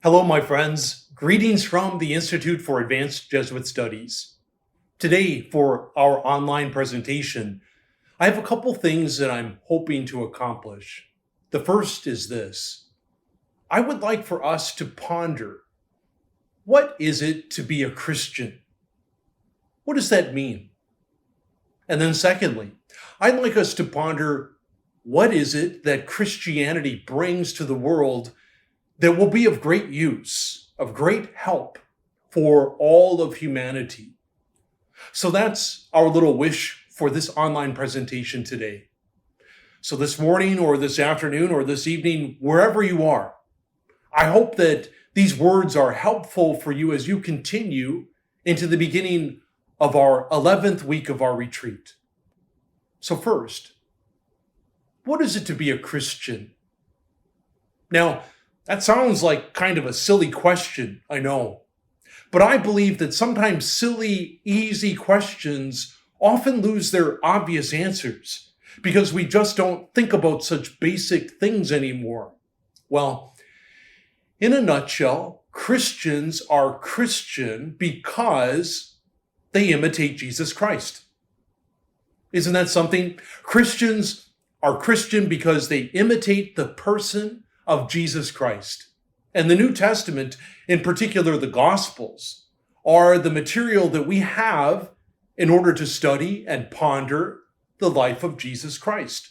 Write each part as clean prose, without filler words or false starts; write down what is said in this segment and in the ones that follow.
Hello, my friends. Greetings from the Institute for Advanced Jesuit Studies. Today, for our online presentation, I have a couple things that I'm hoping to accomplish. The first is this. I would like for us to ponder, what is it to be a Christian? What does that mean? And then secondly, I'd like us to ponder, what is it that Christianity brings to the world that will be of great use, of great help for all of humanity. So that's our little wish for this online presentation today. So this morning or this afternoon or this evening, wherever you are, I hope that these words are helpful for you as you continue into the beginning of our 11th week of our retreat. So first, what is it to be a Christian? Now, that sounds like kind of a silly question, I know. But I believe that sometimes silly, easy questions often lose their obvious answers because we just don't think about such basic things anymore. Well, in a nutshell, Christians are Christian because they imitate Jesus Christ. Isn't that something? Christians are Christian because they imitate the person of Jesus Christ. And the New Testament, in particular the Gospels, are the material that we have in order to study and ponder the life of Jesus Christ,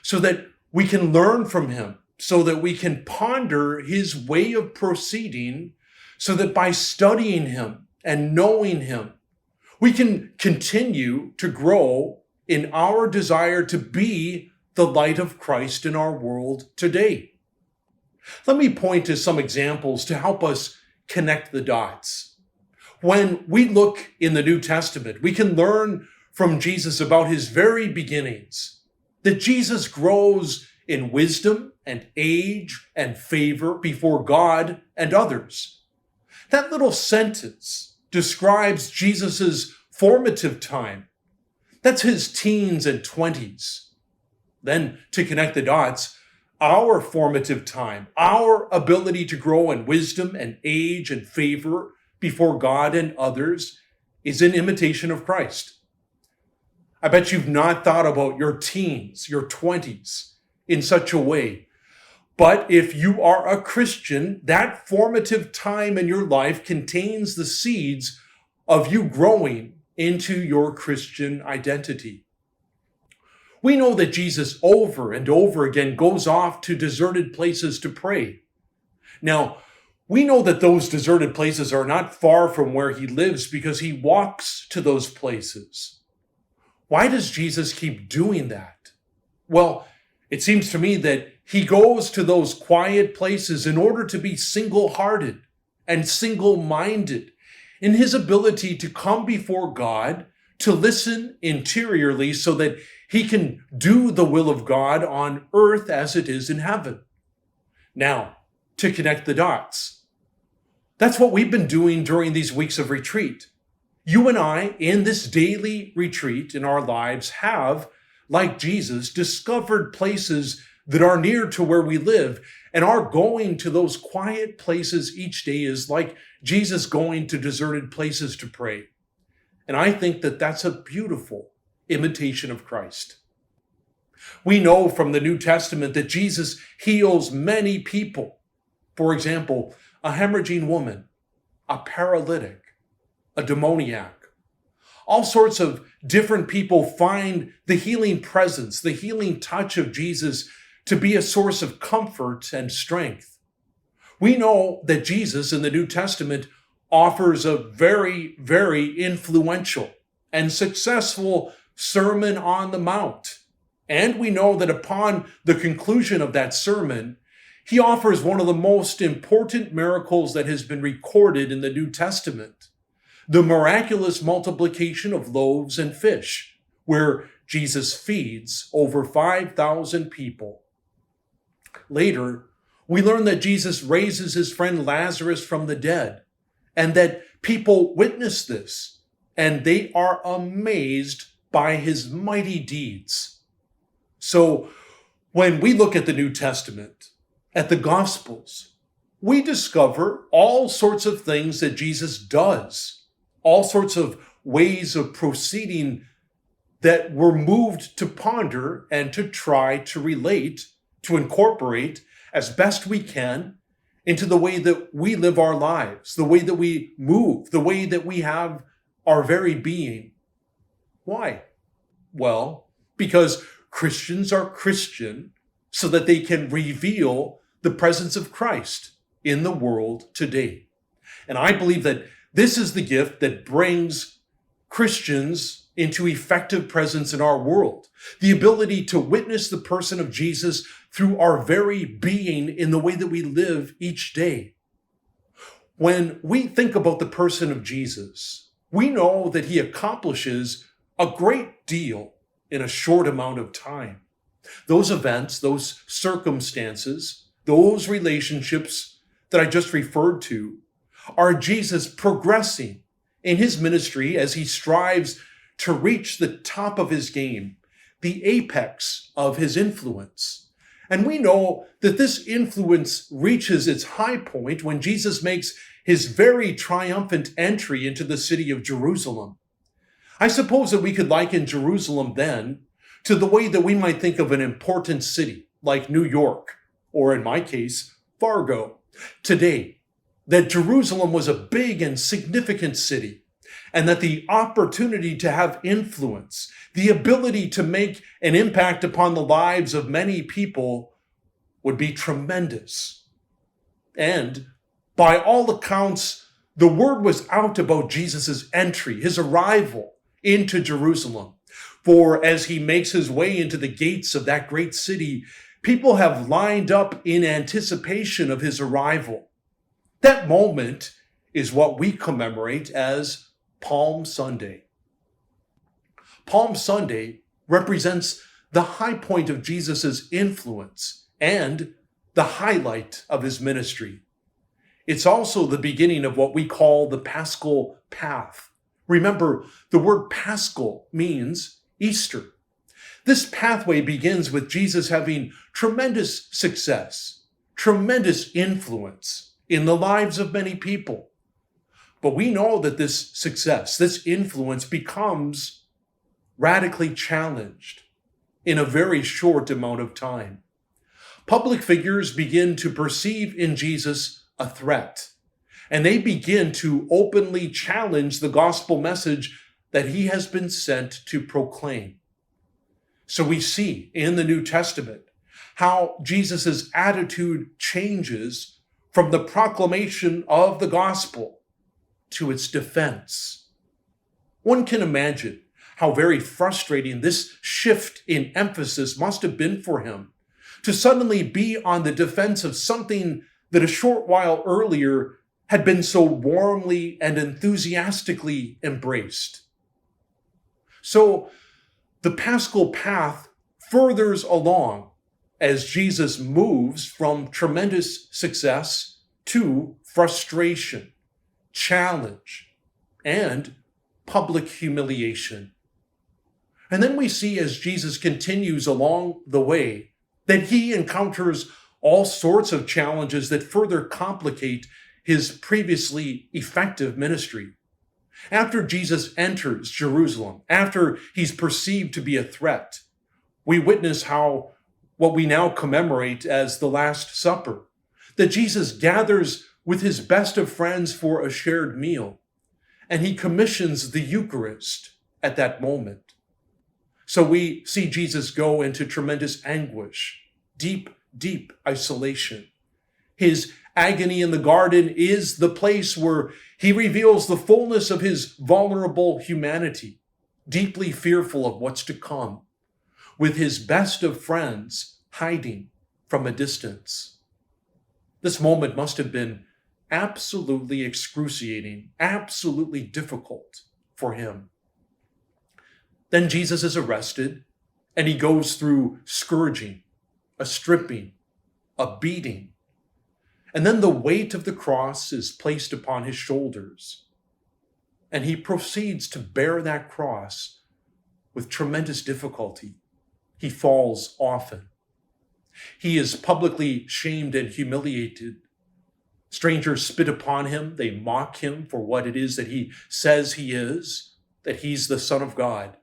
so that we can learn from him, so that we can ponder his way of proceeding, so that by studying him and knowing him, we can continue to grow in our desire to be the light of Christ in our world today. Let me point to some examples to help us connect the dots. When we look in the New Testament, we can learn from Jesus about his very beginnings, that Jesus grows in wisdom and age and favor before God and others. That little sentence describes Jesus's formative time. That's his teens and 20s. Then, to connect the dots, our formative time, our ability to grow in wisdom and age and favor before God and others is in imitation of Christ. I bet you've not thought about your teens, your 20s in such a way. But if you are a Christian, that formative time in your life contains the seeds of you growing into your Christian identity. We know that Jesus over and over again goes off to deserted places to pray. Now, we know that those deserted places are not far from where he lives because he walks to those places. Why does Jesus keep doing that? Well, it seems to me that he goes to those quiet places in order to be single-hearted and single-minded in his ability to come before God, to listen interiorly so that he can do the will of God on earth as it is in heaven. Now, to connect the dots. That's what we've been doing during these weeks of retreat. You and I, in this daily retreat in our lives, have, like Jesus, discovered places that are near to where we live, and our going to those quiet places each day is like Jesus going to deserted places to pray. And I think that that's a beautiful imitation of Christ. We know from the New Testament that Jesus heals many people. For example, a hemorrhaging woman, a paralytic, a demoniac. All sorts of different people find the healing presence, the healing touch of Jesus to be a source of comfort and strength. We know that Jesus in the New Testament offers a very, very influential and successful Sermon on the Mount. And we know that upon the conclusion of that sermon, he offers one of the most important miracles that has been recorded in the New Testament, the miraculous multiplication of loaves and fish, where Jesus feeds over 5,000 people. Later, we learn that Jesus raises his friend Lazarus from the dead, and that people witness this, and they are amazed by his mighty deeds. So when we look at the New Testament, at the Gospels, we discover all sorts of things that Jesus does, all sorts of ways of proceeding that we're moved to ponder and to try to relate, to incorporate as best we can into the way that we live our lives, the way that we move, the way that we have our very being. Why? Well, because Christians are Christian so that they can reveal the presence of Christ in the world today. And I believe that this is the gift that brings Christians into effective presence in our world. The ability to witness the person of Jesus through our very being in the way that we live each day. When we think about the person of Jesus, we know that he accomplishes a great deal in a short amount of time. Those events, those circumstances, those relationships that I just referred to are Jesus progressing in his ministry as he strives to reach the top of his game, the apex of his influence. And we know that this influence reaches its high point when Jesus makes his very triumphant entry into the city of Jerusalem. I suppose that we could liken Jerusalem then to the way that we might think of an important city like New York, or in my case, Fargo. Today, that Jerusalem was a big and significant city, and that the opportunity to have influence, the ability to make an impact upon the lives of many people would be tremendous. And by all accounts, the word was out about Jesus' entry, his arrival into Jerusalem. For as he makes his way into the gates of that great city, people have lined up in anticipation of his arrival. That moment is what we commemorate as Palm Sunday. Palm Sunday represents the high point of Jesus' influence and the highlight of his ministry. It's also the beginning of what we call the Paschal path. Remember, the word Paschal means Easter. This pathway begins with Jesus having tremendous success, tremendous influence in the lives of many people. But we know that this success, this influence becomes radically challenged in a very short amount of time. Public figures begin to perceive in Jesus a threat, and they begin to openly challenge the gospel message that he has been sent to proclaim. So we see in the New Testament how Jesus' attitude changes from the proclamation of the gospel to its defense. One can imagine how very frustrating this shift in emphasis must have been for him, to suddenly be on the defense of something that a short while earlier had been so warmly and enthusiastically embraced. So the Paschal path furthers along as Jesus moves from tremendous success to frustration, challenge, and public humiliation. And then we see as Jesus continues along the way that he encounters all sorts of challenges that further complicate his previously effective ministry. After Jesus enters Jerusalem, after he's perceived to be a threat, we witness how what we now commemorate as the Last Supper, that Jesus gathers with his best of friends for a shared meal, and he commissions the Eucharist at that moment. So we see Jesus go into tremendous anguish, deep isolation. His agony in the garden is the place where he reveals the fullness of his vulnerable humanity, deeply fearful of what's to come, with his best of friends hiding from a distance. This moment must have been absolutely excruciating, absolutely difficult for him. Then Jesus is arrested, and he goes through scourging, a stripping, a beating. And then the weight of the cross is placed upon his shoulders. And he proceeds to bear that cross with tremendous difficulty. He falls often. He is publicly shamed and humiliated Strangers spit upon him. They mock him for what it is that he says he is, that he's the Son of God.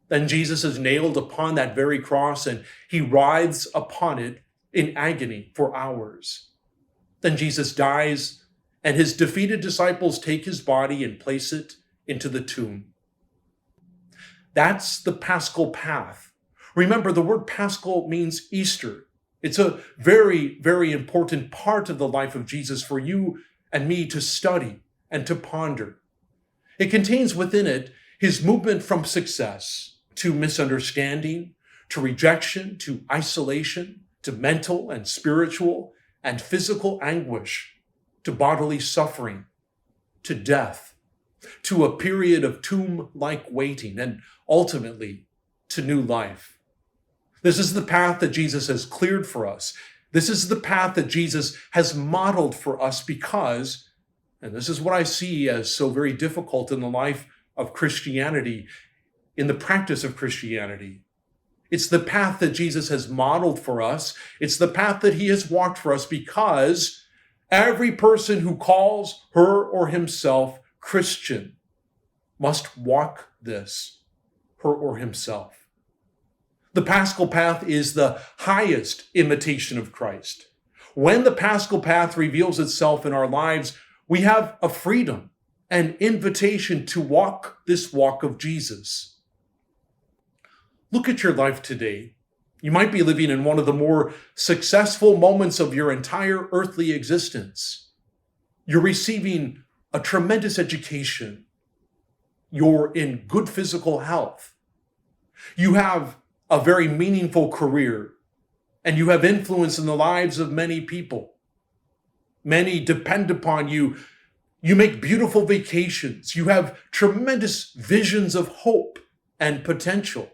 Then Jesus is nailed upon that very cross, and he writhes upon it in agony for hours. Then Jesus dies, and his defeated disciples take his body and place it into the tomb. That's the Paschal path. Remember, the word Paschal means Easter. It's a very, very important part of the life of Jesus for you and me to study and to ponder. It contains within it his movement from success to misunderstanding, to rejection, to isolation, to mental and spiritual and physical anguish, to bodily suffering, to death, to a period of tomb-like waiting, and ultimately to new life. This is the path that Jesus has cleared for us. This is the path that Jesus has modeled for us because, and this is what I see as so very difficult in the life of Christianity, in the practice of Christianity. It's the path that Jesus has modeled for us. It's the path that he has walked for us because every person who calls her or himself Christian must walk this, her or himself. The Paschal path is the highest imitation of Christ. When the Paschal path reveals itself in our lives, we have a freedom, an invitation to walk this walk of Jesus. Look at your life today. You might be living in one of the more successful moments of your entire earthly existence. You're receiving a tremendous education. You're in good physical health. You have a very meaningful career, and you have influence in the lives of many people. Many depend upon you. You make beautiful vacations. You have tremendous visions of hope and potential.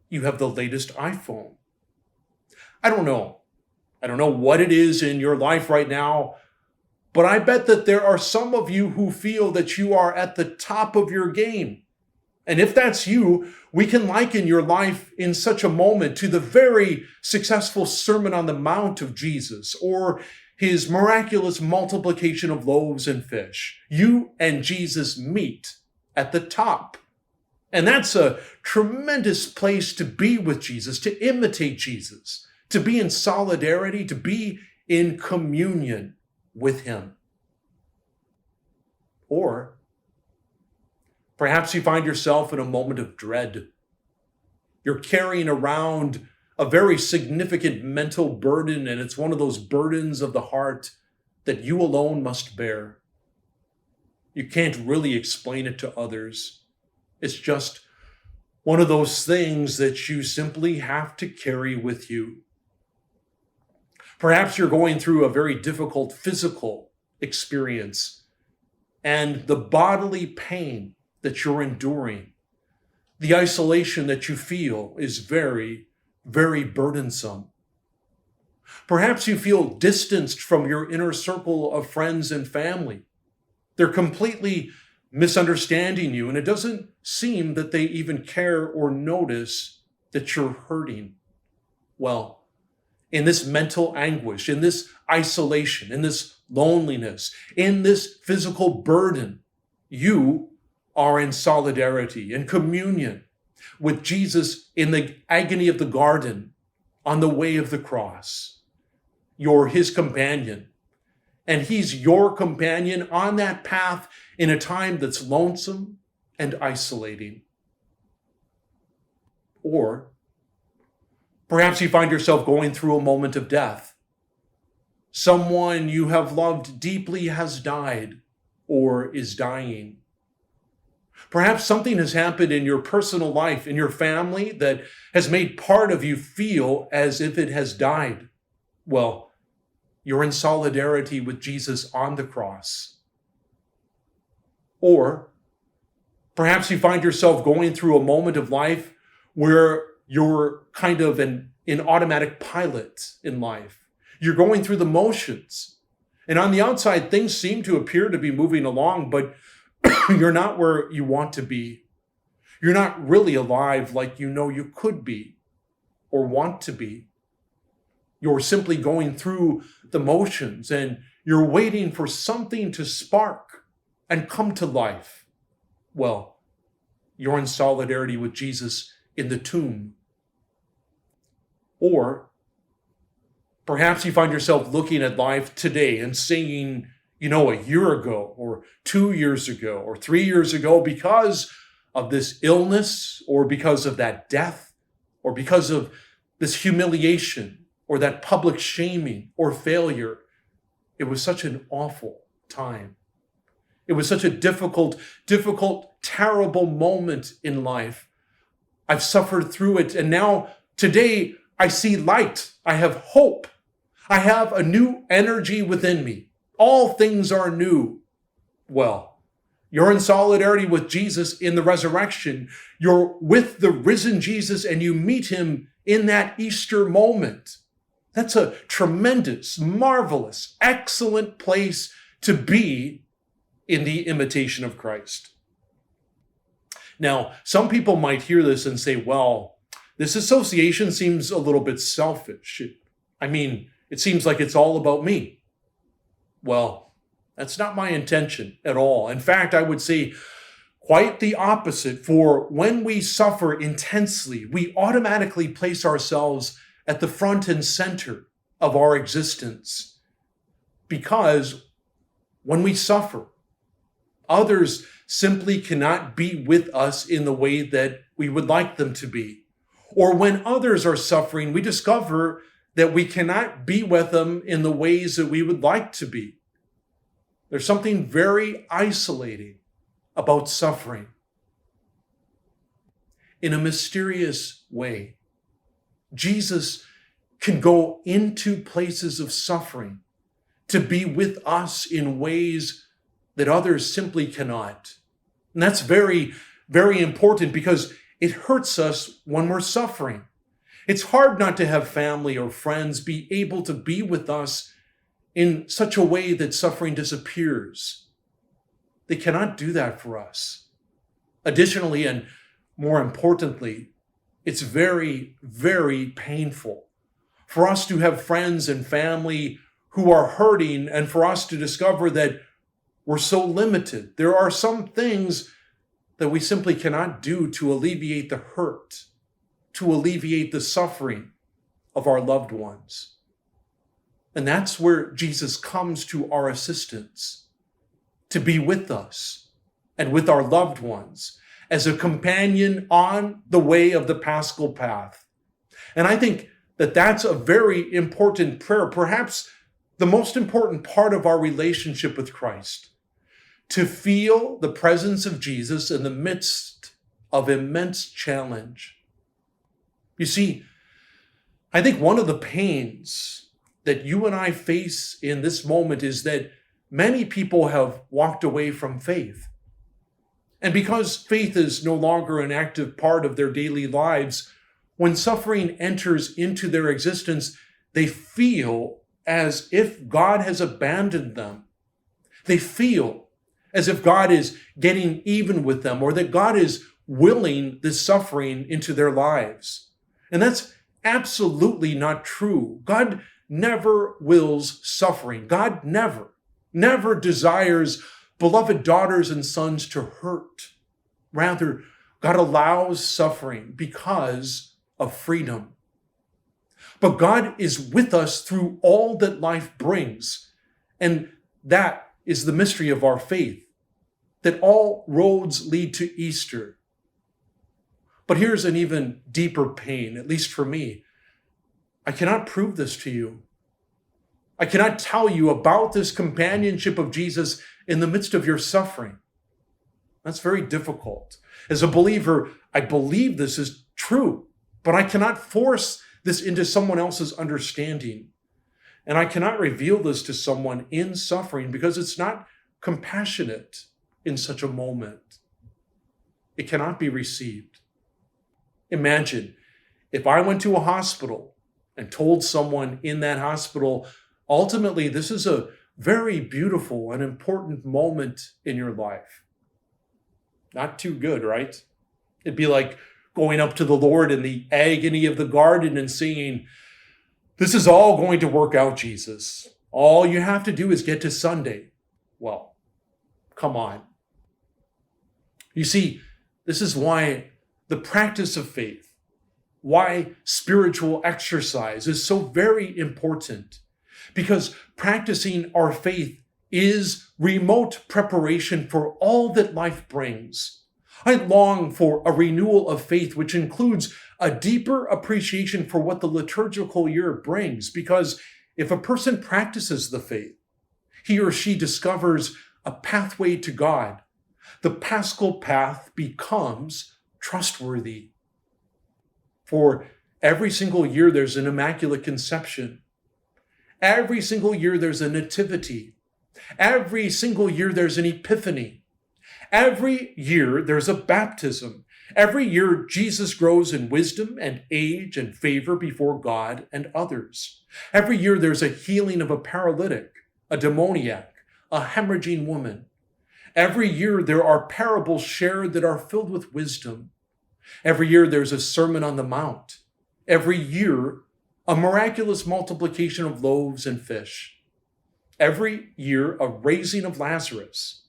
You have the latest iPhone. I don't know what it is in your life right now, but I bet that there are some of you who feel that you are at the top of your game. And if that's you, we can liken your life in such a moment to the very successful Sermon on the Mount of Jesus, or his miraculous multiplication of loaves and fish. You and Jesus meet at the top. And that's a tremendous place to be with Jesus, to imitate Jesus, to be in solidarity, to be in communion with him. Or perhaps you find yourself in a moment of dread. You're carrying around a very significant mental burden, and it's one of those burdens of the heart that you alone must bear. You can't really explain it to others. It's just one of those things that you simply have to carry with you. Perhaps you're going through a very difficult physical experience, and the bodily pain that you're enduring, the isolation that you feel is very, very burdensome. Perhaps you feel distanced from your inner circle of friends and family. They're completely misunderstanding you, and it doesn't seem that they even care or notice that you're hurting. Well, in this mental anguish, in this isolation, in this loneliness, in this physical burden, you are in solidarity, in communion with Jesus in the agony of the garden, on the way of the cross. You're his companion, and he's your companion on that path in a time that's lonesome and isolating. Or perhaps you find yourself going through a moment of death. Someone you have loved deeply has died or is dying. Perhaps something has happened in your personal life, in your family, that has made part of you feel as if it has died. Well, you're in solidarity with Jesus on the cross. Or perhaps you find yourself going through a moment of life where you're kind of in automatic pilot in life. You're going through the motions. And on the outside, things seem to appear to be moving along, but you're not where you want to be. You're not really alive like you know you could be or want to be. You're simply going through the motions and you're waiting for something to spark and come to life. Well, you're in solidarity with Jesus in the tomb. Or perhaps you find yourself looking at life today and singing, a year ago or 2 years ago or 3 years ago because of this illness or because of that death or because of this humiliation or that public shaming or failure. It was such an awful time. It was such a difficult, terrible moment in life. I've suffered through it, and now today I see light. I have hope. I have a new energy within me. All things are new. Well, you're in solidarity with Jesus in the resurrection. You're with the risen Jesus and you meet him in that Easter moment. That's a tremendous, marvelous, excellent place to be in the imitation of Christ. Now, some people might hear this and say, well, this association seems a little bit selfish. It seems like it's all about me. Well, that's not my intention at all. In fact, I would say quite the opposite. For when we suffer intensely, we automatically place ourselves at the front and center of our existence. Because when we suffer, others simply cannot be with us in the way that we would like them to be. Or when others are suffering, we discover that we cannot be with them in the ways that we would like to be. There's something very isolating about suffering. In a mysterious way, Jesus can go into places of suffering to be with us in ways that others simply cannot. And that's very, very important because it hurts us when we're suffering. It's hard not to have family or friends be able to be with us in such a way that suffering disappears. They cannot do that for us. Additionally, and more importantly, it's very, very painful for us to have friends and family who are hurting and for us to discover that we're so limited. There are some things that we simply cannot do to alleviate the hurt, to alleviate the suffering of our loved ones. And that's where Jesus comes to our assistance, to be with us and with our loved ones as a companion on the way of the Paschal path. And I think that that's a very important prayer, perhaps the most important part of our relationship with Christ, to feel the presence of Jesus in the midst of immense challenge. You see, I think one of the pains that you and I face in this moment is that many people have walked away from faith. And because faith is no longer an active part of their daily lives, when suffering enters into their existence, they feel as if God has abandoned them. They feel as if God is getting even with them or that God is willing this suffering into their lives. And that's absolutely not true. God never wills suffering. God never desires beloved daughters and sons to hurt. Rather, God allows suffering because of freedom. But God is with us through all that life brings. And that is the mystery of our faith, that all roads lead to Easter. But here's an even deeper pain, at least for me. I cannot prove this to you. I cannot tell you about this companionship of Jesus in the midst of your suffering. That's very difficult. As a believer, I believe this is true, but I cannot force this into someone else's understanding. And I cannot reveal this to someone in suffering because it's not compassionate in such a moment. It cannot be received. Imagine if I went to a hospital and told someone in that hospital, ultimately, this is a very beautiful and important moment in your life. Not too good, right? It'd be like going up to the Lord in the agony of the garden and singing, This is all going to work out, Jesus. All you have to do is get to Sunday. Well, come on. You see, this is why the practice of faith, why spiritual exercise is so very important. Because practicing our faith is remote preparation for all that life brings. I long for a renewal of faith, which includes a deeper appreciation for what the liturgical year brings. Because if a person practices the faith, he or she discovers a pathway to God. The Paschal path becomes trustworthy. For every single year, there's an Immaculate Conception. Every single year, there's a Nativity. Every single year, there's an Epiphany. Every year, there's a baptism. Every year, Jesus grows in wisdom and age and favor before God and others. Every year, there's a healing of a paralytic, a demoniac, a hemorrhaging woman. Every year, there are parables shared that are filled with wisdom. Every year, there's a Sermon on the Mount. Every year, a miraculous multiplication of loaves and fish. Every year, a raising of Lazarus.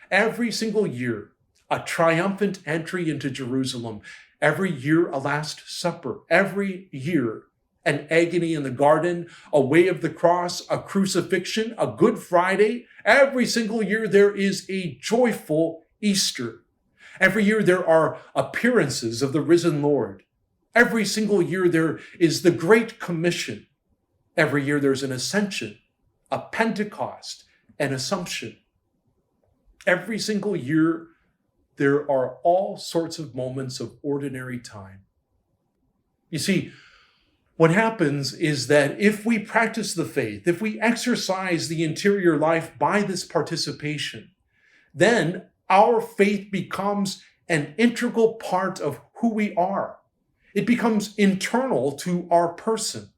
Every single year, a triumphant entry into Jerusalem. Every year, a Last Supper. Every year, an agony in the garden, a way of the cross, a crucifixion, a Good Friday. Every single year, there is a joyful Easter. Every year, there are appearances of the risen Lord. Every single year, there is the Great Commission. Every year, there's an Ascension, a Pentecost, an Assumption. Every single year, there are all sorts of moments of ordinary time. You see, what happens is that if we practice the faith, if we exercise the interior life by this participation, then our faith becomes an integral part of who we are. It becomes internal to our person,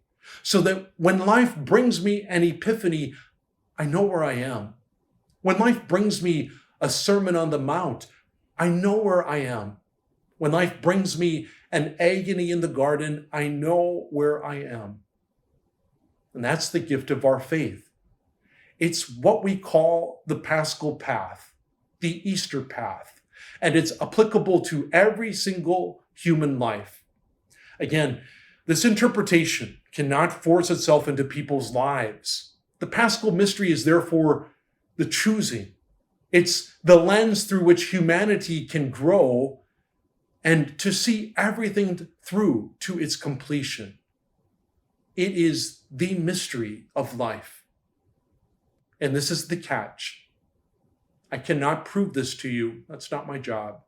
so that when life brings me an epiphany, I know where I am. When life brings me a Sermon on the Mount, I know where I am. When life brings me an agony in the garden, I know where I am. And that's the gift of our faith. It's what we call the Paschal path, the Easter path, and it's applicable to every single human life. Again, this interpretation cannot force itself into people's lives. The Paschal mystery is therefore the choosing. It's the lens through which humanity can grow and to see everything through to its completion. It is the mystery of life. And this is the catch. I cannot prove this to you. That's not my job.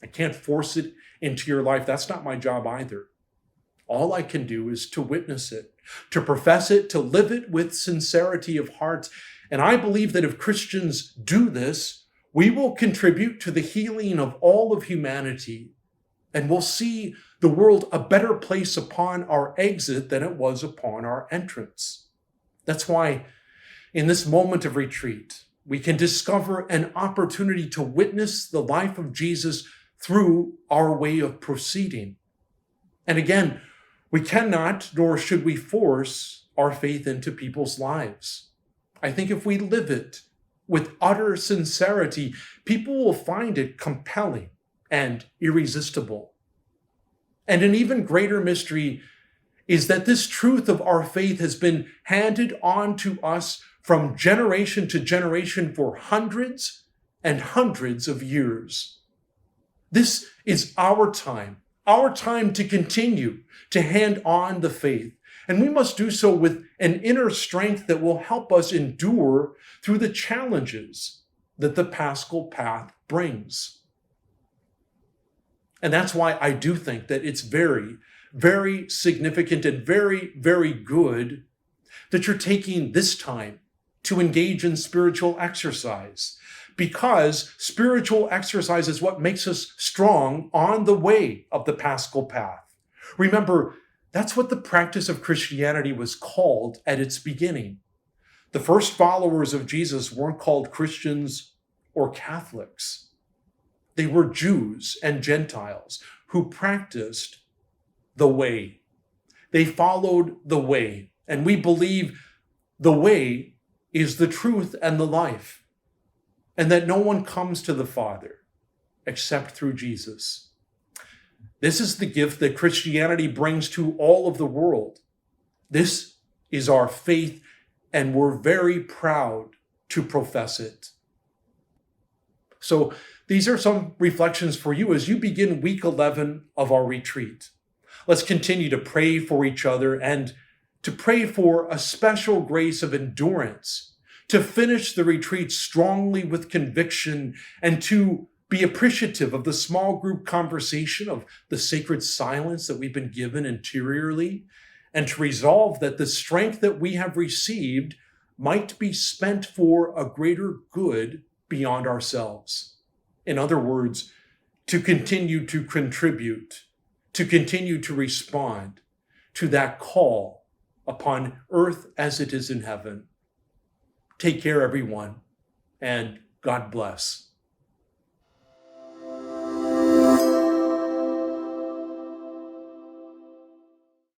I can't force it into your life. That's not my job either. All I can do is to witness it, to profess it, to live it with sincerity of heart. And I believe that if Christians do this, we will contribute to the healing of all of humanity, and we'll see the world a better place upon our exit than it was upon our entrance. That's why in this moment of retreat, we can discover an opportunity to witness the life of Jesus through our way of proceeding. And again, we cannot, nor should we force our faith into people's lives. I think if we live it with utter sincerity, people will find it compelling and irresistible. And an even greater mystery is that this truth of our faith has been handed on to us from generation to generation for hundreds and hundreds of years. This is our time to continue to hand on the faith. And we must do so with an inner strength that will help us endure through the challenges that the Paschal path brings. And that's why I do think that it's very, very significant and very, very good that you're taking this time to engage in spiritual exercise, because spiritual exercise is what makes us strong on the way of the Paschal path. Remember, that's what the practice of Christianity was called at its beginning. The first followers of Jesus weren't called Christians or Catholics. They were Jews and Gentiles who practiced the way. They followed the way. And we believe the way is the truth and the life, and that no one comes to the Father except through Jesus. This is the gift that Christianity brings to all of the world. This is our faith, and we're very proud to profess it. So these are some reflections for you as you begin week 11 of our retreat. Let's continue to pray for each other and to pray for a special grace of endurance, to finish the retreat strongly with conviction, and to be appreciative of the small group conversation, of the sacred silence that we've been given interiorly, and to resolve that the strength that we have received might be spent for a greater good beyond ourselves. In other words, to continue to contribute, to continue to respond to that call upon earth as it is in heaven. Take care, everyone, and God bless.